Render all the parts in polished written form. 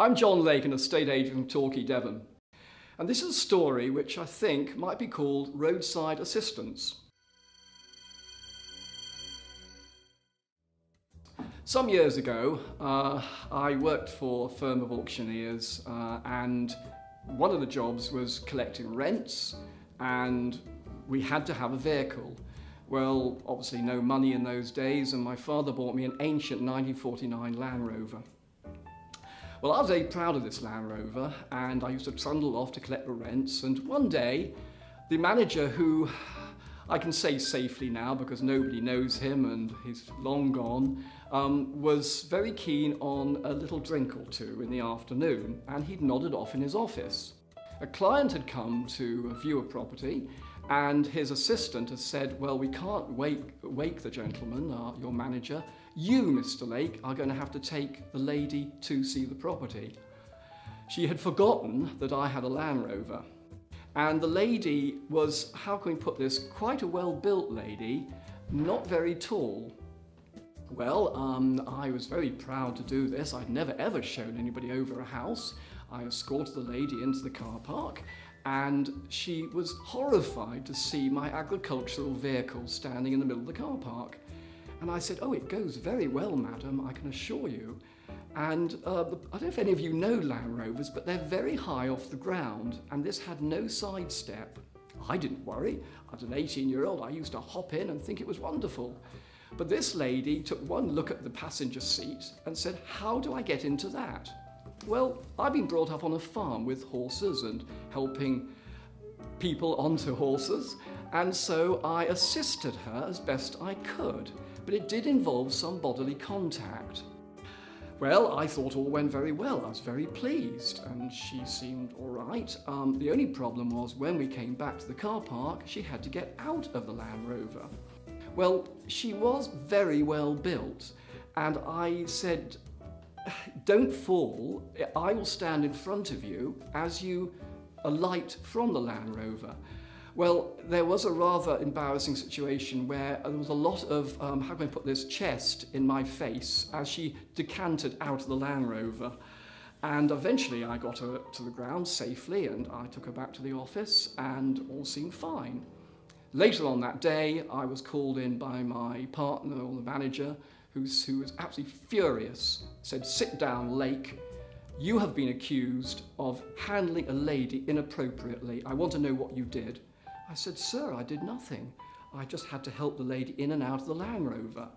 I'm John Lake, an estate agent from Torquay, Devon. And this is a story which I think might be called Roadside Assistance. Some years ago, I worked for a firm of auctioneers and one of the jobs was collecting rents, and we had to have a vehicle. Well, obviously no money in those days, and my father bought me an ancient 1949 Land Rover. Well, I was very proud of this Land Rover, and I used to trundle off to collect the rents, and one day the manager, who I can say safely now because nobody knows him and he's long gone, was very keen on a little drink or two in the afternoon, and he'd nodded off in his office. A client had come to view a property, and his assistant had said, well, we can't wake the gentleman, your manager. You, Mr. Lake, are going to have to take the lady to see the property. She had forgotten that I had a Land Rover. And the lady was, how can we put this, quite a well-built lady, not very tall. Well, I was very proud to do this. I'd never ever shown anybody over a house. I escorted the lady into the car park, and she was horrified to see my agricultural vehicle standing in the middle of the car park. And I said, oh, it goes very well, madam, I can assure you. And I don't know if any of you know Land Rovers, but they're very high off the ground, and this had no side step. I didn't worry. As an 18-year-old, I used to hop in and think it was wonderful. But this lady took one look at the passenger seat and said, how do I get into that? Well, I've been brought up on a farm with horses and helping people onto horses, and so I assisted her as best I could, but it did involve some bodily contact. Well, I thought all went very well. I was very pleased, and she seemed all right. The only problem was when we came back to the car park, she had to get out of the Land Rover. Well, she was very well built, and I said, don't fall, I will stand in front of you as you alight from the Land Rover. Well, there was a rather embarrassing situation where there was a lot of, how can I put this, chest in my face as she decanted out of the Land Rover. And eventually I got her to the ground safely, and I took her back to the office, and all seemed fine. Later on that day, I was called in by my partner, or the manager, who was absolutely furious, said, sit down, Lake. You have been accused of handling a lady inappropriately. I want to know what you did. I said, sir, I did nothing. I just had to help the lady in and out of the Land Rover.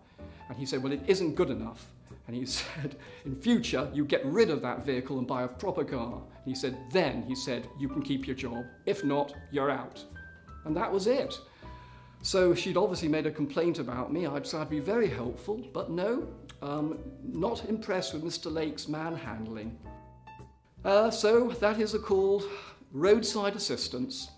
And he said, well, it isn't good enough. And he said, in future, you get rid of that vehicle and buy a proper car. And he said, then, he said, you can keep your job. If not, you're out. And that was it. So she'd obviously made a complaint about me. I decided to be very helpful, but no, not impressed with Mr. Lake's manhandling. So that is called Roadside Assistance.